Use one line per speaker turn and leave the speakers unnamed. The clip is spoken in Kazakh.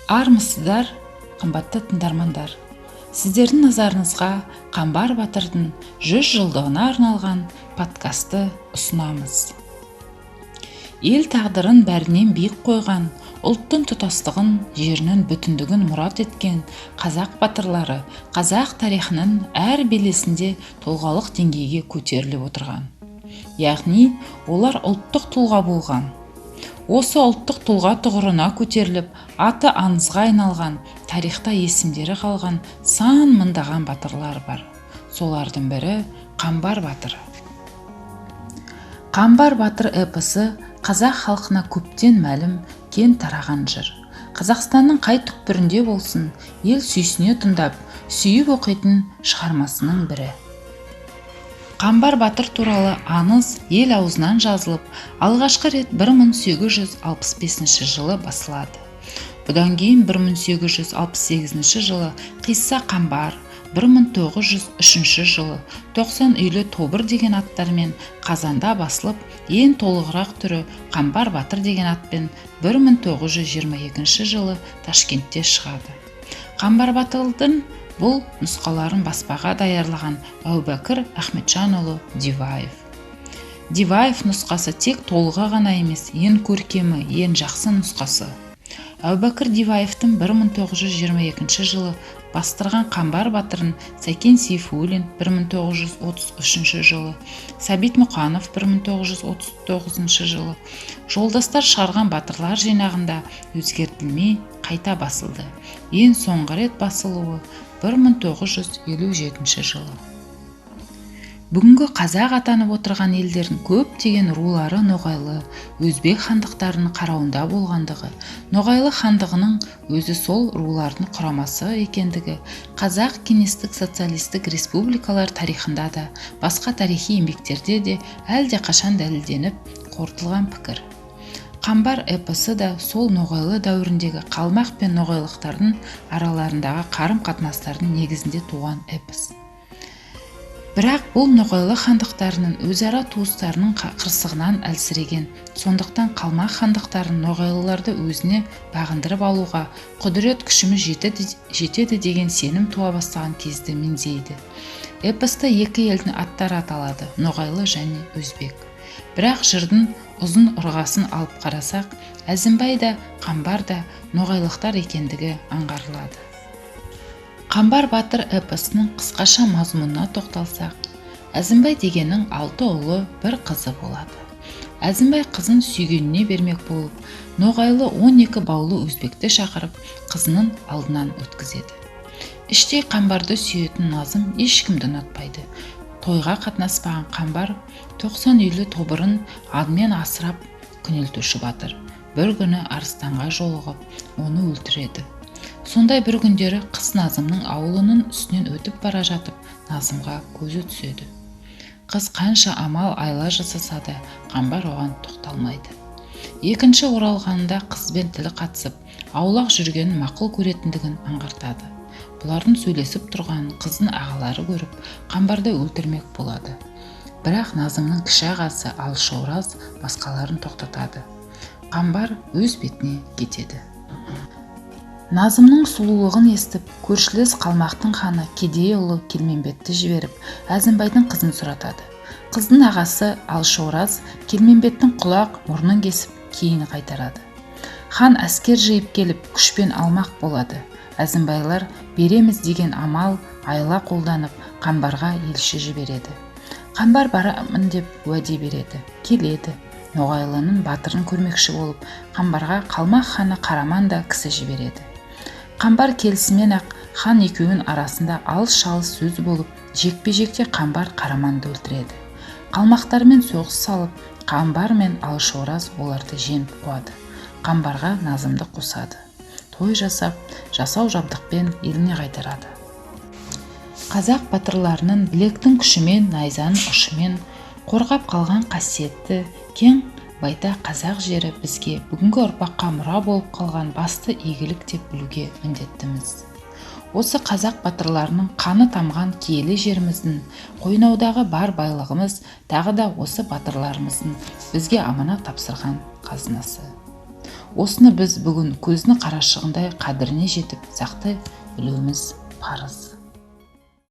Армысыздар, қымбатты тыңдармандар. Сіздердің назарыңызға Қамбар батырдың 100 жылдығына арналған подкасты ұсынамыз. Ел тағдырын бәрінен биік қойған, ұлттың тұтастығын, жерінің бүтіндігін мұрат еткен қазақ батырлары қазақ тарихының әр белесінде тұлғалық деңгейге көтеріліп отырған. Яғни, олар ұлттық тұлға болған. Осы ұлттық тұлға тұғырына көтеріліп, аты аңызға айналған, тарихта есімдері қалған сан мыңдаған батырлар бар. Солардың бірі Қамбар батыры. Қамбар батыр эпосы қазақ халқына көптен мәлім, кең тараған жыр. Қазақстанның қай түкпірінде болсын, ел сүйсіне тыңдап, сүйіп оқитын шығармасының бірі. Қамбар батыр туралы аңыз ел аузынан жазылып, алғашқы рет 1865 жылы басылады. Бұдан кейін 1868 жылы Қисса Қамбар, 1903 жылы 90 үйлі тобыр деген аттармен Қазанда басылып, ең толығырақ түрі Қамбар батыр деген атпен 1922 жылы Ташкентте шығады. Қамбар батырдың бұл нұсқаларын баспаға даярлаған Әубәкір Ахметжанұлы Диваев. Диваев нұсқасы тек толығы ғана емес, ең көркемі, ең жақсы нұсқасы. Әубәкір Диваевтың 1922 жылы бастырған Қамбар батырын Сәкен Сейфуллин 1933 жылы, Сәбит Мұқанов 1939 жылы, жолдастар шығарған батырлар жинағында өзгертілмей қайта басылды. Ең соңғы рет басылуы 1957 жылы. Бүгінгі қазақ атанып отырған елдердің көптеген рулары Ноғайлы, Өзбек хандықтарының қарауында болғандығы, Ноғайлы хандығының өзі сол рулардың құрамасы екендігі қазақ кеңестік социалистік республикалар тарихында да, басқа тарихи еңбектерде де әлде қашан дәлелденіп қорытылған пікір. Қамбар эпосы да сол Ноғайлы дәуіріндегі қалмақ пен ноғайлықтардың араларындағы қарым-қатынастардың негізінде туған эпос. Бірақ бұл Ноғайлы хандықтарының өзара туыстарының қырсығынан әлсіреген, сондықтан қалмақ хандықтарын ноғайлыларды өзіне бағындырып алуға құдірет күшіміз жетеді деген сенім туа бастаған кезді меңзейді. Эпоста екі елдің аттары аталады, Ноғайлы және Өзбек. Бірақ жырдың ұзын ырғасын алып қарасақ, Әзімбай да, Қамбар да ноғайлықтар екендігі аңғарылады. Қамбар батыр эпосының қысқаша мазмұнына тоқталсақ, Әзімбай дегеннің 6 ұлы, 1 қызы болады. Әзімбай қызын сүйгеніне бермек болып, Ноғайлы 12 баулы өзбекті шақырып, қызының алдынан өткізеді. Іштей Қамбарды сүйетін Назым ешкімді ұнатпайды. Тойға қатынаспаған Қамбар 90 үйлі тобырын адмен асырап күнелтуші батыр. Бір күні арыстанға жолығып, оны өлтіреді. Сондай бір күндері қыз Назымның ауылының үстінен өтіп бара жатып, Назымға көзі түседі. Қыз қанша амал айла жасаса да, Қамбар оған тоқталмайды. Екінші оралғанында қызбен тілі қатысып, аулақ жүргенін мақұл көретіндігін аңғартады. Бұлардың сөйлесіп тұрғанын қыздың ағалары көріп, Қамбарды өлтірмек болады. Бірақ Назымның кіші ағасы Алшораз басқаларын тоқтатады. Қамбар өз бетіне кетеді. Назымның сұлулығын естіп, көршілес қалмақтың ханы Кедейұлы Келменбетті жіберіп, Әзімбайдың қызын сұратады. Қыздың ағасы Алшораз Келменбеттің құлақ мұрнын кесіп, кейін қайтарады. Хан әскер жиып келіп, күшпен алмақ болады. Әзімбайлар береміз деген амал, айла қолданып, Қамбарға елші жібереді. Қамбар барамын деп уәде береді, келеді. Ноғайлының батырын көрмекші болып, Қамбарға қалмақ ханы Қараман да кісі жібереді. Қамбар келісімен ақ хан екеуінің арасында алыс-шалыс сөз болып, жекпе-жекте Қамбар Қараманды өлтіреді. Қалмақтармен соғыс салып, Қамбар мен Алшораз оларды жеңіп қуады. Қамбарға Назымды қосады. Той жасап, жасау жабдықпен еліне қайтарады. Қазақ батырларының білектің күшімен, найзаның ұшымен қорғап қалған қасиетті, кең байтақ қазақ жері бізге бүгінгі ұрпаққа мұра болып қалған басты игілік деп білуге міндеттіміз. Осы қазақ батырларының қаны тамған киелі жеріміздің, қойнаудағы бар байлығымыз, тағы да осы батырларымыздың бізге аманат тапсырған қазынасы. осыны біз бүгін көздің қарашығындай қадіріне жетіп сақтай білуіміз парыз.